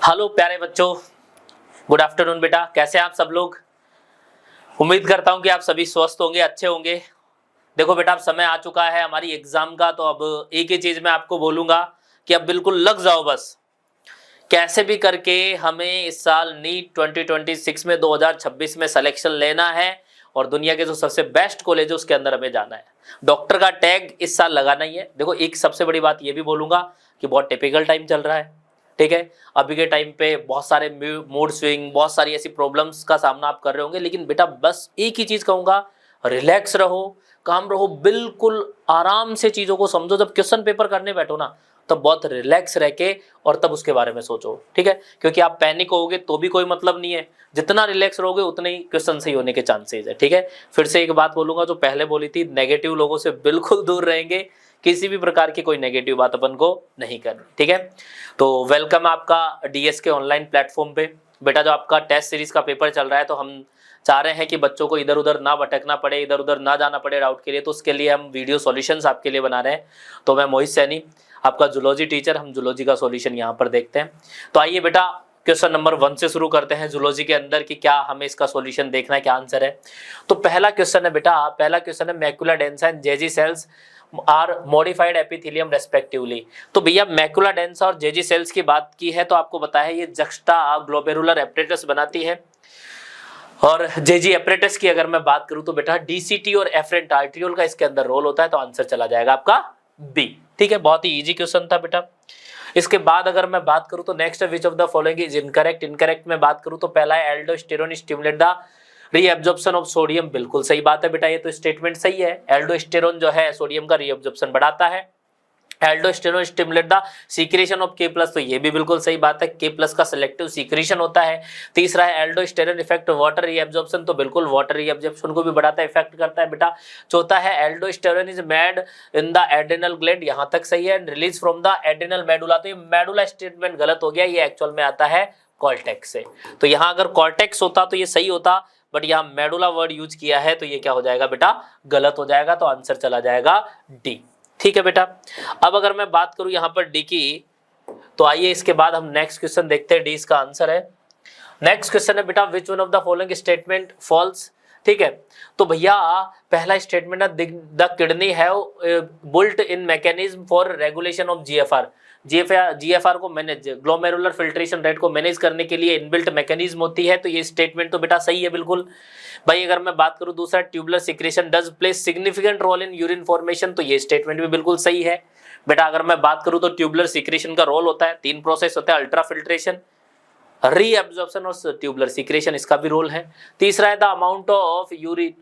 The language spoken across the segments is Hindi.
हेलो प्यारे बच्चों, गुड आफ्टरनून बेटा। कैसे हैं आप सब लोग? उम्मीद करता हूं कि आप सभी स्वस्थ होंगे, अच्छे होंगे। देखो बेटा, अब समय आ चुका है हमारी एग्जाम का, तो अब एक ही चीज मैं आपको बोलूंगा कि अब बिल्कुल लग जाओ बस। कैसे भी करके हमें इस साल नीट 2026 में 2026 में सिलेक्शन लेना है और दुनिया के जो सबसे बेस्ट कॉलेज है उसके अंदर हमें जाना है। डॉक्टर का टैग इस साल लगाना ही है। देखो, एक सबसे बड़ी बात ये भी बोलूंगा कि बहुत टिपिकल टाइम चल रहा है, ठीक है। अभी के टाइम पे बहुत सारे मूड स्विंग, बहुत सारी ऐसी प्रॉब्लम्स का सामना आप कर रहे होंगे, लेकिन बेटा बस एक ही चीज कहूंगा, रिलैक्स रहो, काम रहो, बिल्कुल आराम से चीजों को समझो। जब क्वेश्चन पेपर करने बैठो ना, तब बहुत रिलैक्स रह के और तब उसके बारे में सोचो, ठीक है। क्योंकि आप पैनिक होगे तो भी कोई मतलब नहीं है, जितना रिलैक्स रहोगे उतने ही क्वेश्चन सही होने के चांसेस है, ठीक है। फिर से एक बात बोलूंगा जो पहले बोली थी, नेगेटिव लोगों से बिल्कुल दूर रहेंगे, किसी भी प्रकार की कोई नेगेटिव बात अपन को नहीं करनी, ठीक है। तो वेलकम आपका डीएस के ऑनलाइन प्लेटफॉर्म पे। बेटा, जो आपका टेस्ट सीरीज का पेपर चल रहा है, तो हम चाह रहे हैं कि बच्चों को इधर उधर ना भटकना पड़े, इधर उधर ना जाना पड़े डाउट के लिए, तो उसके लिए हम वीडियो सॉल्यूशंस आपके लिए बना रहे हैं। तो मैं मोहित सैनी, आपका जूलॉजी टीचर, हम जूलॉजी का सॉल्यूशन यहाँ पर देखते हैं। तो आइए बेटा, क्वेश्चन नंबर 1 से शुरू करते हैं जूलॉजी के अंदर कि क्या हमें इसका सॉल्यूशन देखना है, क्या आंसर है। तो पहला क्वेश्चन है बेटा, पहला क्वेश्चन है macula densa and JG cells are modified epithelium respectively. तो भैया मैक्युला डेंसा और जेजी सेल्स की बात की है तो आपको पता है ये जक्स्टा ग्लोमेरुलर एपरेटस बनाती है। और जेजी एपरेटस की अगर मैं बात करूं तो बेटा डीसीटी और एफरेंट आर्ट्रियोल का इसके अंदर रोल होता है, तो आंसर चला जाएगा आपका बी, ठीक है। बहुत ही इजी क्वेश्चन था बेटा। इसके बाद अगर मैं बात करूं तो next which of the following is incorrect. Incorrect में बात करूं तो पहला है aldosterone stimulate the reabsorption of sodium. बिल्कुल सही बात है बेटा, ये तो स्टेटमेंट सही है। एल्डोस्टेरोन जो है सोडियम का रीएब्जॉर्प्शन बढ़ाता है। Aldosterone stimulate the secretion of के प्लस, तो ये भी बिल्कुल सही बात है, के प्लस का सिलेक्टिव सीक्रेशन होता है। तीसरा है एल्डोस्टेरोन इफेक्ट वाटर रीएब्जॉर्प्शन, तो बिल्कुल वाटर रीएब्जॉर्प्शन को भी बढ़ाता है, इफेक्ट करता है बेटा। चौथा है aldosterone is made in the adrenal gland, यहां तक सही है। Release from the adrenal medulla, तो ये मेडुला स्टेटमेंट गलत हो गया, ये एक्चुअल में आता है कॉर्टेक्स से। तो यहाँ अगर कॉर्टेक्स होता तो ये सही होता, बट यहाँ मेडुला वर्ड यूज किया है तो ये क्या हो जाएगा बेटा, गलत हो जाएगा। तो आंसर चला जाएगा डी, ठीक है बेटा। अब अगर मैं बात करूं यहां पर डी की, तो आइए इसके बाद हम नेक्स्ट क्वेश्चन देखते हैं। डी इसका आंसर है। नेक्स्ट क्वेश्चन है बेटा which one of the following statement false, ठीक है। तो भैया पहला स्टेटमेंट है the kidney have built in mechanism for regulation of GFR. GFR को मैनेज, ग्लोमेरुलर फिल्ट्रेशन रेट को मैनेज करने के लिए इनबिल्ट मैकेनिज्म होती है, तो ये स्टेटमेंट तो बेटा सही है बिल्कुल भाई। अगर मैं बात करूं दूसरा tubular secretion does play significant role in urine formation, तो ये स्टेटमेंट भी बिल्कुल सही है बेटा। अगर मैं बात करूं तो ट्यूबुलर सिक्रेशन का रोल होता है, 3 प्रोसेस होता है, अल्ट्रा फिल्ट्रेशन, रीअब्जॉर्प्शन और ट्यूबुलर सिक्रेशन, इसका भी रोल है। तीसरा है the amount of urine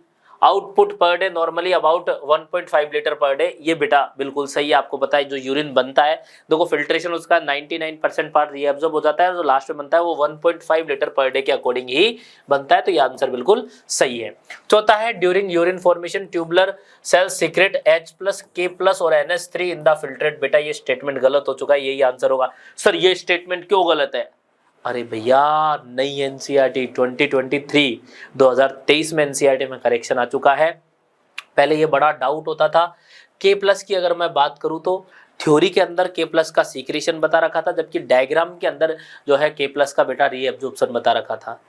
output per day normally about 1.5 litre per day, ये बेटा बिल्कुल सही है। आपको पता है जो यूरिन बनता है, देखो फिल्ट्रेशन उसका 99% पार्ट रीअब्जॉर्ब हो जाता है, जो लास्ट में बनता है वो 1.5 लीटर पर डे के अकॉर्डिंग ही बनता है, तो ये आंसर बिल्कुल सही है। चौथा है during urine formation tubular cells secret H+, K+ और NH3 इन द फिल्ट्रेट, बेटा ये स्टेटमेंट गलत हो चुका है, यही आंसर होगा। सर ये स्टेटमेंट क्यों गलत है? अरे भैया नई एनसीईआरटी 2023 में एनसीईआरटी में करेक्शन आ चुका है। पहले ये बड़ा डाउट होता था। K+ की अगर मैं बात करूं तो थ्योरी के अंदर K+ का सीक्रेशन बता रखा था, जबकि डायग्राम के अंदर जो है K+ का बेटा रीअब्जॉर्प्शन बता रखा था।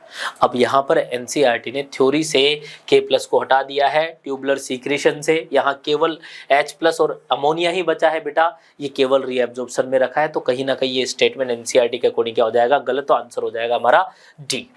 अब यहाँ पर एनसीईआरटी ने थ्योरी से K+ को हटा दिया है, ट्यूबुलर सीक्रेशन से यहाँ केवल H+ और अमोनिया ही बचा है बेटा, ये केवल रीअब्जॉर्प्शन में रखा है। तो कहीं ना कहीं ये स्टेटमेंट एनसीईआरटी के अकॉर्डिंग क्या हो जाएगा, गलत। तो आंसर हो जाएगा हमारा डी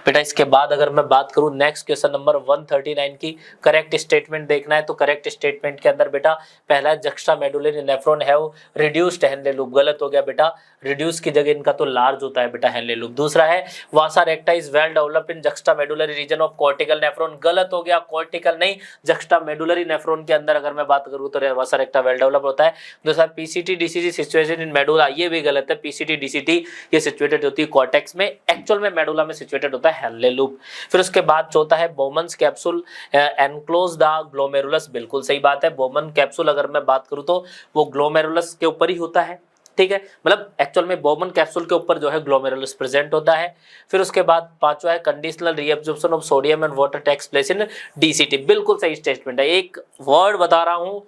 बेटा। इसके बाद अगर मैं बात करूं नेक्स्ट क्वेश्चन नंबर 139 की, करेक्ट स्टेटमेंट देखना है। तो करेक्ट स्टेटमेंट के अंदर बेटा पहला है juxta medullary nephron have reduced Henle loop, गलत हो गया बेटा, रिड्यूस की जगह इनका तो लार्ज होता है बेटा हेनले लूप। दूसरा है vasa recta is well developed in juxtamedullary region of cortical nephron, गलत हो गया, कॉर्टिकल नहीं जक्स्टा मेडुलरी नेफ्रॉन के अंदर अगर मैं बात करूं तो वासा रेक्टा वेल डेवलप होता है। दूसरा PCT DCT situation in medulla, ये भी गलत है, पीसीटी डीसीटी ये सिचुएटेड होती है कॉर्टेक्स में, एक्चुअल में मेडुला में सिचुएटेड होता है हेनले लूप। फिर उसके बाद चौथा है Bowman's capsule enclose the glomerulus, बिल्कुल सही बात है। बोमन कैप्सूल अगर मैं बात करूं तो वो ग्लोमेरुलस के ऊपर ही होता है, ठीक है, मतलब एक्चुअल में बोमन कैप्सूल के ऊपर जो है ग्लोमेरुलस प्रेजेंट होता है। फिर उसके बाद पांचवा है conditional reabsorption of sodium and water takes place in DCT, बिल्कुल सही स्टेटमेंट है। एक वर्ड बता रहा हूं,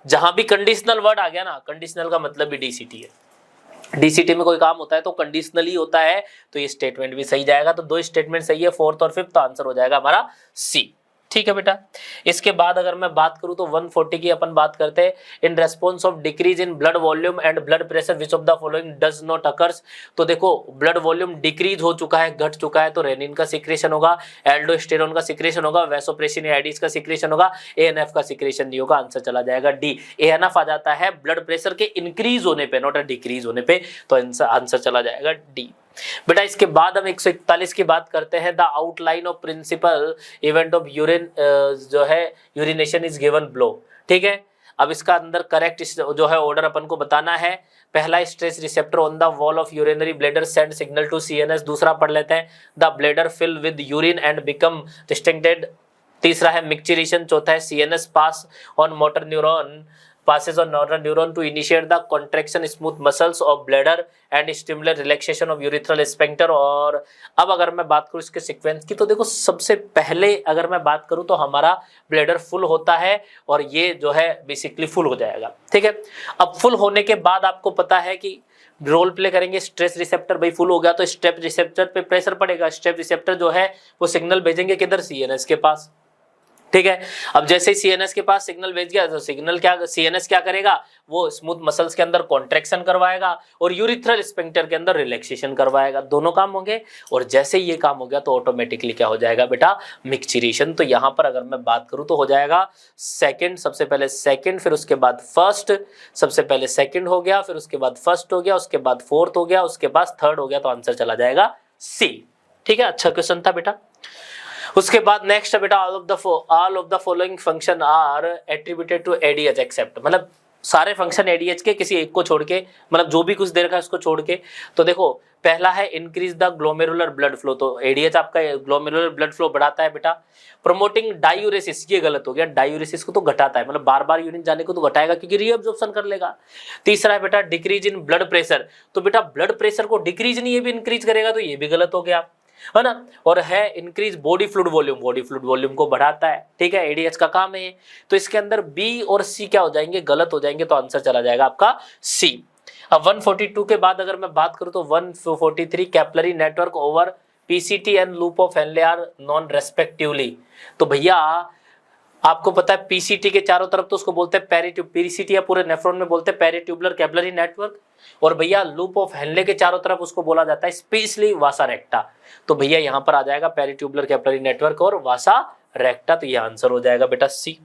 जहां भी कंडीशनल वर्ड आ गया ना, कंडीशनल का मतलब भी डीसीटी है, डीसीटी में कोई काम होता है तो कंडीशनली होता है, तो ये स्टेटमेंट भी सही जाएगा। तो 2 स्टेटमेंट सही है, 4th और 5th, तो आंसर हो जाएगा हमारा सी। ठीक है बेटा। इसके बाद अगर मैं बात करूं तो 140 की अपन बात करते हैं, in response of decrease in blood volume and blood pressure which of the following does not occurs. तो देखो ब्लड वॉल्यूम डिक्रीज हो चुका है, घट चुका है, तो रेनिन का सिक्रेशन होगा, एल्डोस्टेरोन का सिक्रेशन होगा, वैसोप्रेसिन या एडिस का सिक्रेशन होगा, एएनएफ का सिक्रेशन नहीं होगा, आंसर चला जाएगा डी। एएनएफ आ जाता है ब्लड प्रेशर के इंक्रीज होने पे, नॉट डिक्रीज होने पे, तो आंसर चला जाएगा डी। बेटा इसके बाद हम 141 की बात करते हैं, the outline of principal event of urine जो है यूरिनेशन इज गिवन ब्लो। ठीक है, अब इसका अंदर करेक्ट जो है ऑर्डर अपन को बताना है। पहला, stress receptor on the wall of urinary bladder send signal to CNS. दूसरा पढ़ लेते हैं, the bladder fill with urine and become distended. तीसरा है मिक्चरेशन। चौथा है CNS pass on motor neuron passes on motor neuron to initiate the contraction smooth muscles of bladder and stimulate relaxation of urethral sphincter। और अब अगर मैं बात करूं इसके सीक्वेंस की, तो देखो सबसे पहले अगर मैं बात करूं तो हमारा ब्लैडर फुल होता है और ये जो है बेसिकली फुल हो जाएगा। ठीक है, अब फुल होने के बाद आपको पता है कि रोल प्ले करेंगे स्ट्रेस रिसेप्टर, भाई फुल हो गया तो स्टेप रिसेप्टर पे प्रेशर पड़ेगा, स्टेप रिसेप्टर जो है वो सिग्नल भेजेंगे किधर, सीएनएस के पास। ठीक है, अब जैसे ही सीएनएस के पास सिग्नल भेज गया तो सिग्नल क्या, सीएनएस क्या करेगा, वो स्मूथ मसल्स के अंदर कॉन्ट्रैक्शन करवाएगा और यूरिथ्रल स्फिंक्टर के अंदर रिलैक्सेशन करवाएगा, दोनों काम होंगे। और जैसे ही ये काम हो गया तो ऑटोमेटिकली क्या हो जाएगा बेटा, मिक्चरेशन। तो यहाँ पर अगर मैं बात करूँ तो हो जाएगा सेकंड, सबसे पहले सेकंड, फिर उसके बाद फर्स्ट, सबसे पहले सेकंड हो गया, फिर उसके बाद फर्स्ट हो गया, उसके बाद फोर्थ हो गया, उसके बाद थर्ड हो गया, तो आंसर चला जाएगा सी। ठीक है, अच्छा क्वेश्चन था बेटा। उसके बाद नेक्स्ट है बेटा, all of the following function are attributed to ADH except, मतलब सारे फंक्शन एडीएच के किसी एक को छोड़ के, मतलब जो भी कुछ देर का उसको छोड़ के। तो देखो पहला है increase the glomerular blood flow, तो एडीएच आपका ग्लोमेरुलर ब्लड फ्लो बढ़ाता है बेटा। प्रोमोटिंग डायूरेसिस, ये गलत हो गया, डायूरेसिस को तो घटाता है, मतलब बार बार यूरिन जाने को तो घटाएगा क्योंकि रीअब्जॉर्प्शन कर लेगा। तीसरा है बेटा डिक्रीज इन ब्लड प्रेशर, तो बेटा ब्लड प्रेशर को डिक्रीज नहीं ये भी इंक्रीज करेगा, तो ये भी गलत हो गया, है ना। और है increase body fluid volume, body fluid volume को बढ़ाता है। ठीक है, एडीएच का काम है। तो इसके अंदर बी और सी क्या हो जाएंगे, गलत हो जाएंगे, तो आंसर चला जाएगा आपका सी। अब 142 के बाद अगर मैं बात करूं तो 143 capillary network over PCT and loop of Henle are non respectively. तो भैया आपको पता है पीसीटी के चारों तरफ तो उसको बोलते हैं पेरिट्यूब, पीसीटी या पूरे नेफ्रॉन में बोलते हैं पेरिट्यूबुलर कैपिलरी नेटवर्क, और भैया लूप ऑफ हेनले के चारों तरफ उसको बोला जाता है स्पेशली वासा रेक्टा। तो भैया यहाँ पर आ जाएगा पेरिट्यूबुलर कैपिलरी नेटवर्क और वासा रेक्टा, तो ये आंसर हो जाएगा बेटा सी।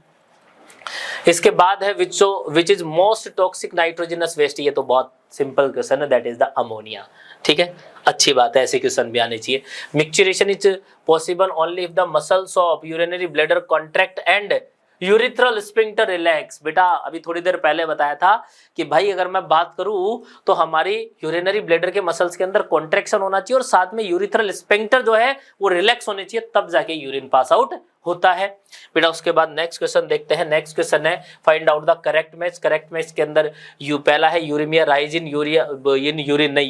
इसके बाद है which is most toxic nitrogenous waste, ये तो बहुत सिंपल क्वेश्चन है, दैट इज द अमोनिया। ठीक है, अच्छी बात है, ऐसे क्वेश्चन भी आने चाहिए। Micturition is possible only if the muscles of urinary bladder contract and urethral sphincter relax. बेटा अभी थोड़ी देर पहले बताया था कि भाई अगर मैं बात करूं तो हमारी यूरिनरी ब्लैडर के मसल्स के अंदर कॉन्ट्रैक्शन होना चाहिए और साथ में यूरिथ्रल स्फिंक्टर जो है वो रिलैक्स होने चाहिए, तब जाके यूरिन पास आउट होता है बेटा। उसके बाद नेक्स्ट क्वेश्चन देखते हैं। नेक्स्ट क्वेश्चन है find out the correct match. Correct match के अंदर पहला है uraemia rise in urea, in urine नहीं,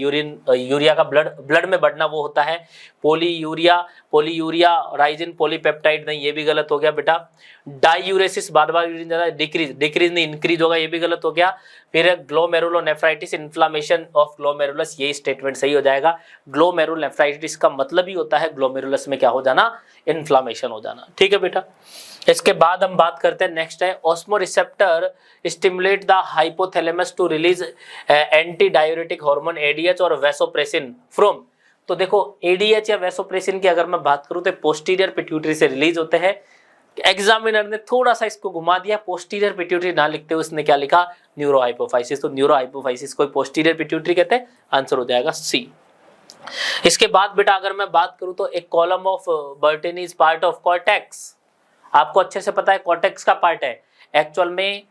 यूरिया का ब्लड में बढ़ना वो होता है पोलीयूरिया राइज इन पॉलीपेप्टाइड नहीं, ये भी गलत हो गया बेटा। डायूरेसिस बार बार यूरिन ज्यादा, डिक्रीज नहीं इंक्रीज होगा, ये भी गलत हो गया। फिर है ग्लोमेरुलोनेफ्राइटिस इन्फ्लामेशन ऑफ ग्लोमेरुलस, ये स्टेटमेंट सही हो जाएगा। ग्लोमेरुलोनेफ्राइटिस का मतलब ही होता है ग्लोमेरुलस में क्या हो जाना, इन्फ्लामेशन हो जाना। ठीक है बेटा, इसके बाद हम बात करते हैं नेक्स्ट है osmo receptor stimulate the hypothalamus to release anti diuretic hormone ADH और वैसोप्रेसिन फ्रॉम। तो देखो एडीएच या वैसोप्रेसिन की अगर मैं बात करूं तो पोस्टीरियर पिट्यूटरी से रिलीज होते हैं। एग्जामिनर ने थोड़ा सा इसको घुमा दिया, पोस्टीरियर पिट्यूटरी ना लिखते हुए उसने क्या लिखा, न्यूरोहाइपोफाइसिस। तो न्यूरोहाइपोफाइसिस को पोस्टीरियर पिट्यूटरी कहते हैं, आंसर हो जाएगा सी। इसके बाद बेटा अगर मैं बात करूं तो एक column of Bertini is part of cortex. आपको अच्छे से पता है कॉर्टेक्स का पार्ट है, एक्चुअल में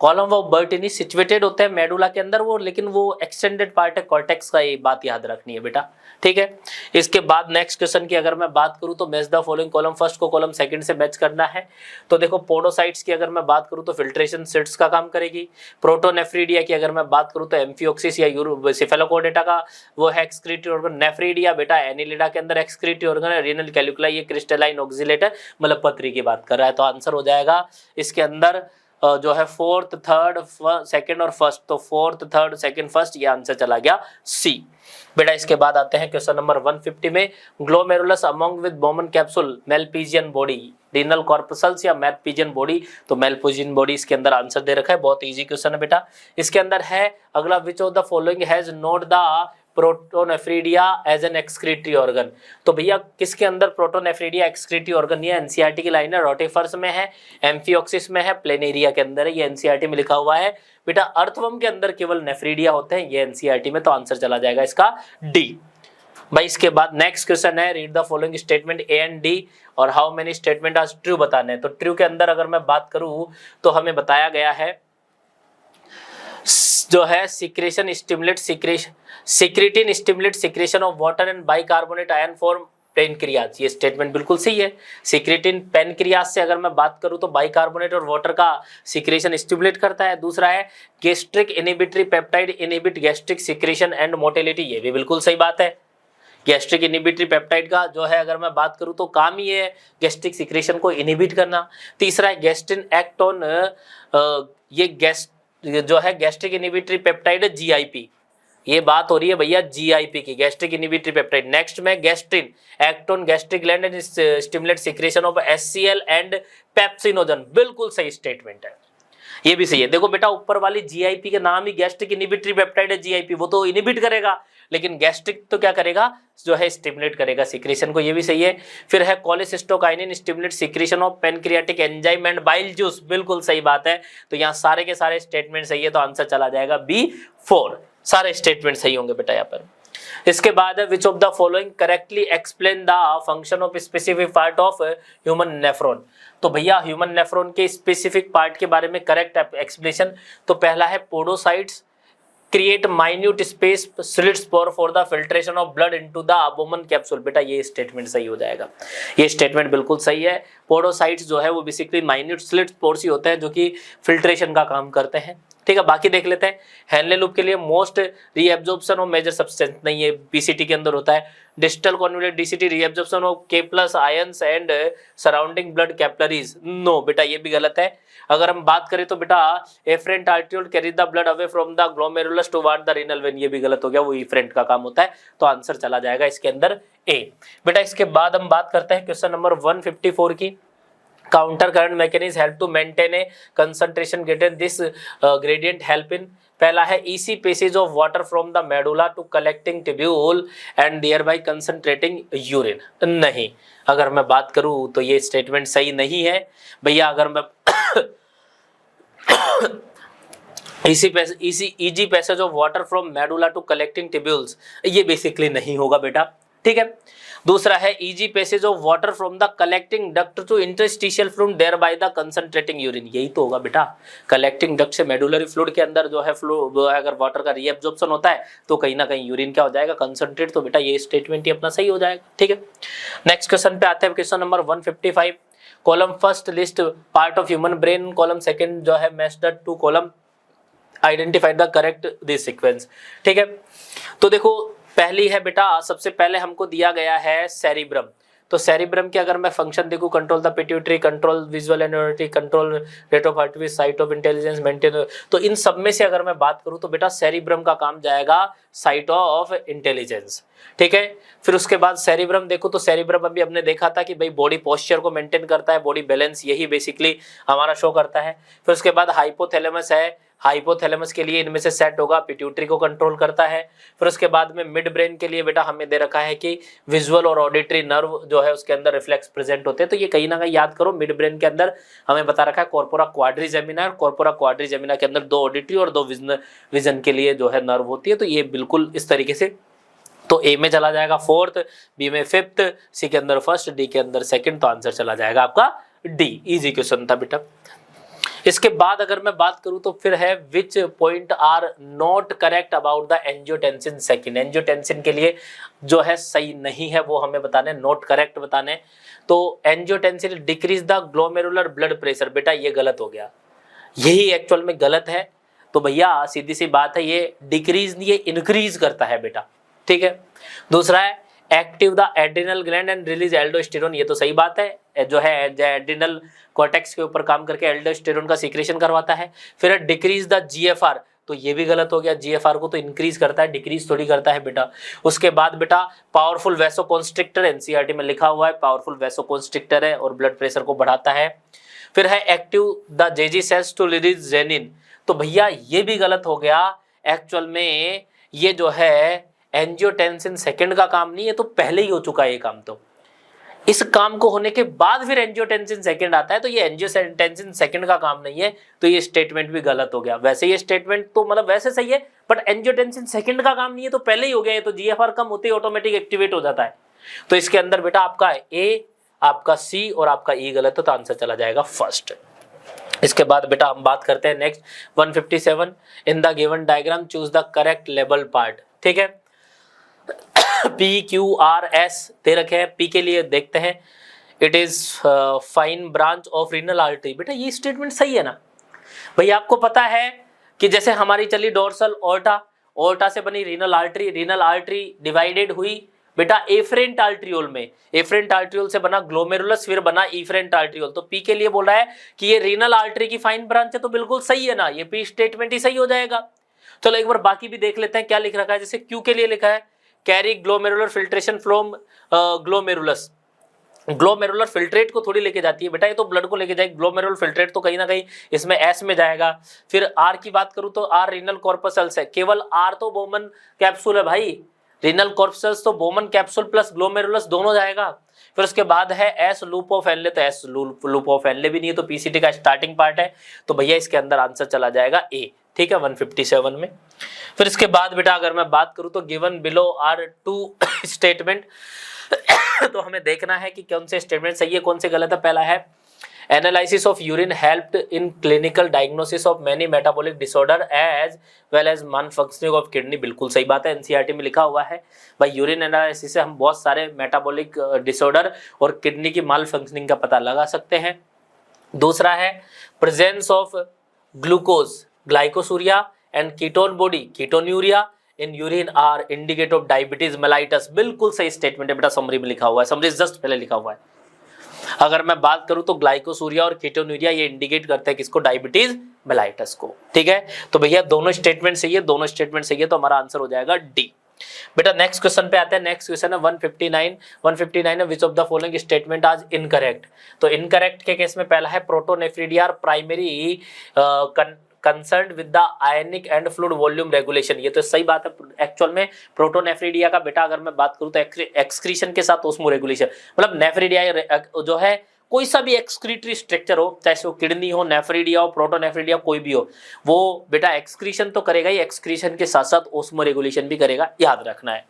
कॉलम ऑफ बर्टेनी सिचुएटेड होते हैं मेडुला के अंदर वो, लेकिन वो एक्सटेंडेड पार्ट है कॉर्टेक्स का, ये बात याद रखनी है बेटा। ठीक है, इसके बाद नेक्स्ट क्वेश्चन की अगर मैं बात करूं तो match the following column, first को कॉलम सेकंड से मैच करना है। तो देखो पोडोसाइट्स की अगर मैं बात करूं तो फिल्ट्रेशन सिट्स का काम करेगी। प्रोटोनेफ्रीडिया की अगर मैं बात करूं तो एम्फियोक्सिस या सिफेलोकोडेटा का वो है एक्सक्रीटरी ऑर्गन। नेफ्रीडिया बेटा एनिलिडा के अंदर एक्सक्रीटरी ऑर्गन है। रीनल कैल्कुला ये क्रिस्टलाइन ऑक्सिलेटर मतलब पथरी की बात कर रहा है, तो आंसर हो जाएगा इसके अंदर जो है फोर्थ, थर्ड, सेकंड और फर्स्ट, तो फोर्थ, थर्ड, सेकंड, फर्स्ट, ये आंसर चला गया सी। बेटा इसके बाद आते हैं क्वेश्चन नंबर 150 में, glomerulus among with Bowman capsule Malpighian body, renal corpuscles या मेलपीजियन बॉडी, तो मेलपीजियन बॉडी इसके अंदर आंसर दे रखा है। बहुत इजी क्वेश्चन है बेटा। इसके अंदर है अगला, which of the following has not the protonephridia as an excretory organ, तो भैया किसके अंदर प्रोटोनेफ्रीडिया एक्सक्रीटरी ऑर्गन, ये एनसीईआरटी की लाइन है, रोटिफर्स में है, एम्फियोक्सिस में है, प्लेनेरिया के अंदर है, ये एनसीईआरटी में लिखा हुआ है। बेटा अर्थवर्म के अंदर केवल नेफ्रीडिया होते हैं, ये एनसीईआरटी में, तो आंसर चला जाएगा इसका डी। भाई इसके बाद नेक्स्ट क्वेश्चन है, read the following statement A and D और how many statement are true बताने। तो ट्रू के अंदर अगर मैं बात करूं तो हमें बताया गया है जो है secretion stimulate secretin stimulate secretion of water and bicarbonate ion form pancreas, ये स्टेटमेंट बिल्कुल सही है। सिक्रेटिन पेनक्रियाज से अगर मैं बात करूं तो बाइकार्बोनेट और वाटर का सिक्रेशन स्टिमुलेट करता है। दूसरा है gastric inhibitory peptide inhibit gastric secretion and motility, ये भी बिल्कुल सही बात है। गैस्ट्रिक इनहिबिटरी पेप्टाइड का जो है अगर मैं बात करूं तो काम ही है गैस्ट्रिक सिक्रेशन को इनहिबिट करना। तीसरा है गैस्ट्रिन एक्ट ऑन, ये जो है गैस्ट्रिक इनहिबिटरी पेप्टाइड जीआईपी, ये बात हो रही है भैया जीआईपी की, गैस्ट्रिक इनहिबिटरी पेप्टाइड। नेक्स्ट में gastrin act on gastric gland and stimulate secretion of HCL and pepsinogen, बिल्कुल सही स्टेटमेंट है, ये भी सही है। देखो बेटा ऊपर वाली जीआईपी के नाम ही गैस्ट्रिक इनहिबिटरी पेप्टाइड है, जीआईपी वो तो इनहिबिट करेगा, लेकिन गैस्ट्रिक तो क्या करेगा, जो है स्टिमुलेट करेगा सिक्रेशन को, ये भी सही है। फिर है cholecystokinin stimulate secretion of pancreatic enzyme and bile juice, बिल्कुल सही बात है। तो यहाँ सारे के सारे स्टेटमेंट सही है, तो आंसर चला जाएगा B4, सारे स्टेटमेंट सही होंगे बेटा यहाँ पर। इसके बाद है which of the following correctly explain the function of specific part of human nephron, तो भैया ह्यूमन नेफ्रॉन के स्पेसिफिक पार्ट के बारे में करेक्ट एक्सप्लेनेशन, तो पहला है podocytes create minute space slit spore for the filtration of blood into the Bowman capsule, बेटा ये स्टेटमेंट सही हो जाएगा, ये स्टेटमेंट बिल्कुल सही है। पोडोसाइट्स जो है वो बेसिकली माइन्यूट स्लिट स्पोर्स ही होते हैं जो कि फिल्ट्रेशन का काम करते हैं, ठीक है। बाकी देख लेते हैं, हेनले लूप के लिए most reabsorption of major substance नहीं है, बीसीटी के अंदर होता है। Distal convoluted DCT reabsorption of K+ ions and surrounding blood capillaries, no बेटा ये भी गलत है। अगर हम बात करें तो बेटा efferent arteriole carry the blood away from the glomerulus toward the renal vein, ये भी गलत हो गया, वो इफरेंट का काम होता है, तो आंसर चला जाएगा इसके अंदर ए। बेटा इसके बाद हम बात करते हैं क्वेश्चन नंबर 154 की, counter current mechanism help to maintain a concentration gradient, this gradient help in, पहला है easy passage of water from the medulla to collecting tubule and thereby concentrating urine, नहीं। अगर मैं बात करूं तो ये स्टेटमेंट सही नहीं है भैया। अगर मैं easy passage of water from medulla to collecting tubules, ये बेसिकली नहीं होगा बेटा, ठीक है। दूसरा है easy passage of water from the collecting duct to interstitial fluid thereby the concentrating urine, यही तो होगा बेटा। कलेक्टिंग डक्ट से मेडुलरी फ्लूइड के अंदर जो है अगर वाटर का रीएब्जॉर्प्शन होता है तो कहीं ना कहीं यूरिन क्या हो जाएगा, कंसंट्रेट, तो बेटा ये स्टेटमेंट ही अपना सही हो जाएगा, ठीक है। नेक्स्ट क्वेश्चन पे आते हैं, question number 155, column first list part of human brain, column second जो है matched to column identify the correct this sequence, ठीक है। तो देखो पहली है बेटा, सबसे पहले हमको दिया गया है सेरिब्रम, तो सेरिब्रम के अगर मैं फंक्शन देखूं, control the pituitary, control visual energy, control rate of heart beat, site of intelligence, maintain, तो इन सब में से अगर मैं बात करूं तो बेटा सेरिब्रम का काम जाएगा साइट ऑफ इंटेलिजेंस, ठीक है। फिर उसके बाद सेरिब्रम देखो तो सेरिब्रम अभी हमने देखा था कि भाई बॉडी पोस्चर को मेंटेन करता है, बॉडी बैलेंस, यही बेसिकली हमारा शो करता है। फिर उसके बाद हाइपोथैलेमस है, हाइपोथैलेमस के लिए इनमें से सेट होगा, पिट्यूटरी को कंट्रोल करता है। फिर उसके बाद में मिड ब्रेन के लिए बेटा हमें दे रखा है कि विजुअल और ऑडिटरी नर्व जो है उसके अंदर रिफ्लेक्स प्रेजेंट होते हैं, तो ये कहीं ना कहीं याद करो, मिड ब्रेन के अंदर हमें बता रखा है कॉर्पोरा क्वाड्रिजेमिना, कॉर्पोरा क्वाड्रिजेमिना के अंदर 2 ऑडिटरी और 2 विजन के लिए जो है नर्व होती है, तो ये बिल्कुल इस तरीके से, तो ए में चला जाएगा 4th, बी में 5th, सी के अंदर 1st, डी के अंदर 2nd, तो आंसर चला जाएगा आपका डी। इजी क्वेश्चन था बेटा। इसके बाद अगर मैं बात करूं तो फिर है which point are not correct about the angiotensin second, angiotensin के लिए जो है सही नहीं है वो हमें बताने, नॉट करेक्ट बताने। तो angiotensin decrease the glomerular blood pressure, बेटा ये गलत हो गया, यही एक्चुअल में गलत है। तो भैया सीधी सी बात है, ये डिक्रीज नहीं, ये इंक्रीज करता है बेटा, ठीक है। दूसरा है active the adrenal gland and release aldosterone, ये तो सही बात है, जो है एड्रिनल कॉर्टेक्स के ऊपर काम करके एल्डोस्टेरोन का सीक्रेशन करवाता है। फिर डिक्रीज द जीएफआर, तो ये भी गलत हो गया, जीएफआर को तो इंक्रीज करता है, डिक्रीज थोड़ी करता है बेटा। उसके बाद बेटा पावरफुल वैसोकॉन्स्ट्रिक्टर, एनसीईआरटी में लिखा हुआ है पावरफुल वैसोकॉन्स्ट्रिक्टर है और ब्लड प्रेशर को बढ़ाता है। फिर है active the JG cells to release renin, तो भैया ये भी गलत हो गया, एक्चुअल में ये जो है एंजियोटेंसिन सेकंड का काम नहीं है, तो पहले ही हो चुका है ये काम। तो इस काम को होने के बाद फिर एंजियोटेंसिन सेकंड आता है, तो ये एंजियोटेंसिन सेकंड का काम नहीं है, तो ये स्टेटमेंट भी गलत हो गया। वैसे ये स्टेटमेंट तो मतलब वैसे सही है, बट एंजियोटेंसिन सेकंड का काम नहीं है, तो पहले ही हो गया, ये तो जीएफआर कम होते ही ऑटोमेटिक एक्टिवेट हो जाता है। तो इसके अंदर बेटा आपका ए, आपका सी और आपका ई गलत है, तो आंसर चला जाएगा फर्स्ट। इसके बाद बेटा हम बात करते हैं next 157, in the given diagram choose the correct label part. ठीक है, पी क्यू आर एस दे रखे हैं। पी के लिए देखते हैं, it is fine branch of renal artery. बेटा ये स्टेटमेंट सही है ना भैया? आपको पता है कि जैसे हमारी चली डोर्सल ओर्टा, ओर्टा से बनी रीनल आर्टरी डिवाइडेड हुई बेटा एफरेंट आर्ट्रियोल में, एफरेंट आर्ट्रियोल से बना ग्लोमेरुलस, फिर बना इफरेंट आर्ट्रियोल। तो पी के लिए बोल रहा है कि ये रीनल आर्टरी की फाइन ब्रांच है, तो बिल्कुल सही है ना, ये पी स्टेटमेंट ही सही हो जाएगा। चलो एक बार बाकी भी देख लेते हैं क्या लिख रखा है। जैसे क्यू के लिए लिखा है carry glomerular filtration from glomerulus, glomerular filtrate को थोड़ी लेके जाती है बेटा, ये तो ब्लड को लेके जाएगी। ग्लोमेरुलर फिल्ट्रेट तो कहीं ना कहीं इसमें एस में जाएगा। फिर आर की बात करूं तो आर रीनल कॉर्पसल्स है, केवल आर तो बोमन कैप्सूल है भाई, रीनल कॉर्पसल्स तो बोमन कैप्सूल प्लस ग्लोमेरुलस दोनों जाएगा। फिर उसके बाद है एस लूप ऑफ एनले, तो एस लूप ऑफ एनले भी नहीं है, तो पीसीटी का स्टार्टिंग पार्ट है, तो भैया इसके अंदर आंसर चला जाएगा ए। ठीक है, 157 में। फिर इसके बाद बेटा अगर मैं बात करूं तो given below are two statement, तो हमें देखना है कि कौन से स्टेटमेंट सही है कौन से गलत है। पहला है analysis of urine helped in clinical diagnosis of many metabolic disorder as well as malfunctioning of kidney, बिल्कुल सही बात है, एनसीईआरटी में लिखा हुआ है भाई यूरिन एनालिसिस से हम बहुत सारे मेटाबॉलिक डिसऑर्डर और किडनी की माल फंक्शनिंग का पता लगा सकते हैं। दूसरा है presence of glucose glycosuria and ketone body ketonuria in urine are indicate of diabetes mellitus, बिल्कुल सही स्टेटमेंट है बेटा, समरी में लिखा हुआ है, समरी जस्ट पहले लिखा हुआ है। अगर मैं बात करूं तो ग्लाइकोसूरिया और कीटोन्यूरिया ये इंडिकेट करते हैं किसको? डायबिटीज मेलाइटस को। ठीक है, तो भैया दोनों स्टेटमेंट सही है, दोनों स्टेटमेंट सही है, तो हमारा आंसर हो जाएगा डी। बेटा नेक्स्ट क्वेश्चन पे आते हैं। नेक्स्ट क्वेश्चन है 159 है which of the following statement आज इनकरेक्ट। तो इनकरेक्ट के केस में पहला है protonephridia primary concern with the ionic and fluid volume regulation, ये तो सही बात है। एक्चुअल में प्रोटोनेफ्रिडिया का बेटा अगर मैं बात करूं तो एक्सक्रीशन के साथ ओस्मो रेगुलेशन, मतलब नेफ्रिडिया जो है कोई सा भी एक्सक्रीटरी स्ट्रक्चर हो, चाहे वो किडनी हो, नेफ्रिडिया हो, प्रोटोनेफ्रिडिया कोई भी हो, वो बेटा एक्सक्रीशन तो करेगा ही, एक्सक्रीशन के साथ साथ ओस्मो रेगुलेशन भी करेगा, याद रखना है।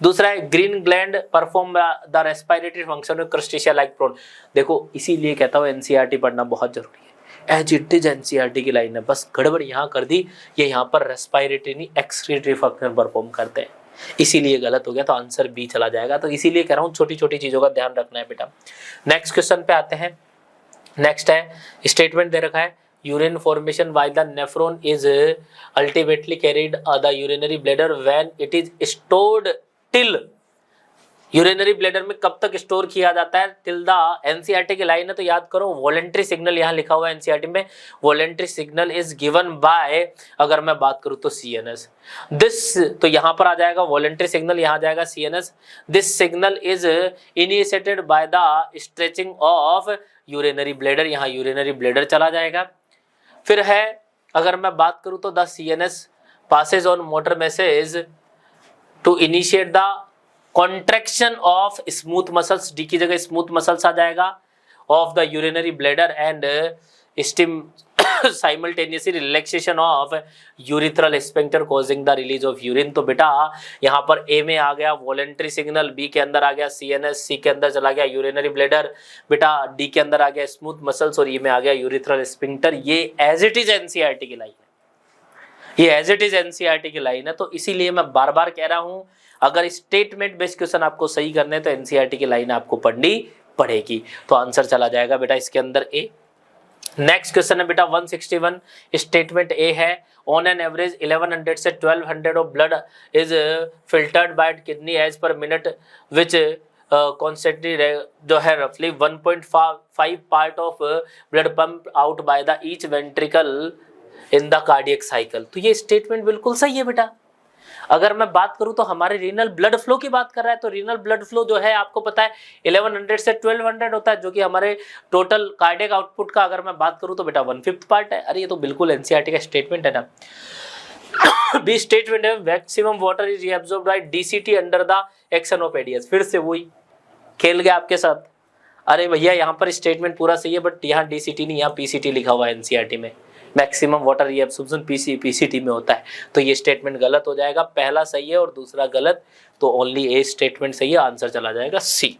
दूसरा है green gland perform the respiratory function of crustacea like prawn. देखो इसीलिए कहता हूँ एनसीईआरटी पढ़ना बहुत जरूरी है, एज इट इज एनसीईआरटी की लाइन है, बस गड़बड़ यहाँ कर दी, ये यहाँ पर रेस्पिरेटरी नहीं एक्सक्रीटरी फंक्शन परफॉर्म करते हैं, इसीलिए गलत हो गया, तो आंसर बी चला जाएगा। तो इसीलिए कह रहा हूँ छोटी छोटी चीजों का ध्यान रखना है बेटा। नेक्स्ट क्वेश्चन पे आते हैं। नेक्स्ट है स्टेटमेंट दे रखा है urine formation by the nephron is ultimately carried the urinary bladder when it is stored till, urinary bladder में कब तक स्टोर किया जाता है? टिल द, एनसीईआरटी की लाइन है तो याद करो वॉलेंट्री सिग्नल, यहाँ लिखा हुआ है एनसीईआरटी में voluntary signal is given by, अगर मैं बात करूं तो सीएनएस दिस, तो यहाँ पर आ जाएगा वॉलेंट्री सिग्नल, यहाँ आ जाएगा CNS. This signal is initiated by the stretching of urinary bladder, यहाँ यूरिनरी ब्लैडर चला जाएगा। फिर है अगर मैं बात करूं तो the CNS passes on motor message to initiate the contraction of smooth muscles, D की जगह स्मूथ मसल्स आ जाएगा, of the urinary bladder and stim simultaneously relaxation of urethral sphincter causing the release of urine. तो बेटा यहाँ पर ए में आ गया वॉलेंट्री सिग्नल, बी के अंदर आ गया सीएनएस, सी के अंदर चला गया यूरिनरी ब्लैडर, बेटा डी के अंदर आ गया स्मूथ मसल्स और ई में आ गया यूरिथ्रल स्फिंक्टर। ये एज इट इज एनसीईआरटी की लाइन है, ये एज इट इज एनसीईआरटी की लाइन है, तो इसीलिए मैं बार बार कह रहा हूं अगर स्टेटमेंट बेस्ड क्वेश्चन आपको सही करने तो एनसीईआरटी की लाइन आपको पढ़नी पड़ेगी, तो आंसर चला जाएगा बेटा इसके अंदर ए। नेक्स्ट क्वेश्चन है बेटा 161, स्टेटमेंट ए है ऑन एन एवरेज 1100 से 1200 of blood is filtered by kidney as per minute which constantly जो है रफली 1.5 part of blood pump out by the each ventricle in the cardiac cycle. तो ये स्टेटमेंट बिल्कुल सही है बेटा। अगर मैं बात करूं तो हमारे रीनल ब्लड फ्लो की बात कर रहा है, तो रीनल ब्लड फ्लो जो है आपको पता है 1100 से 1200 होता है, जो कि हमारे टोटल कार्डियक आउटपुट का अगर मैं बात करूं तो बेटा 1/5 पार्ट है। अरे ये तो बिल्कुल एनसीईआरटी का स्टेटमेंट है ना। बी स्टेटमेंट है maximum water is reabsorbed by DCT under the action of ADS. फिर से वही खेल गया आपके साथ। अरे भैया यहाँ पर स्टेटमेंट पूरा सही है, बट यहाँ डीसीटी नहीं, यहाँ पीसीटी लिखा हुआ है एनसीईआरटी में। मैक्सिमम वाटर रिएब्सॉर्प्शन पीसीटी में होता है, तो ये स्टेटमेंट गलत हो जाएगा। पहला सही है और दूसरा गलत, तो ओनली ए स्टेटमेंट सही है, आंसर चला जाएगा सी।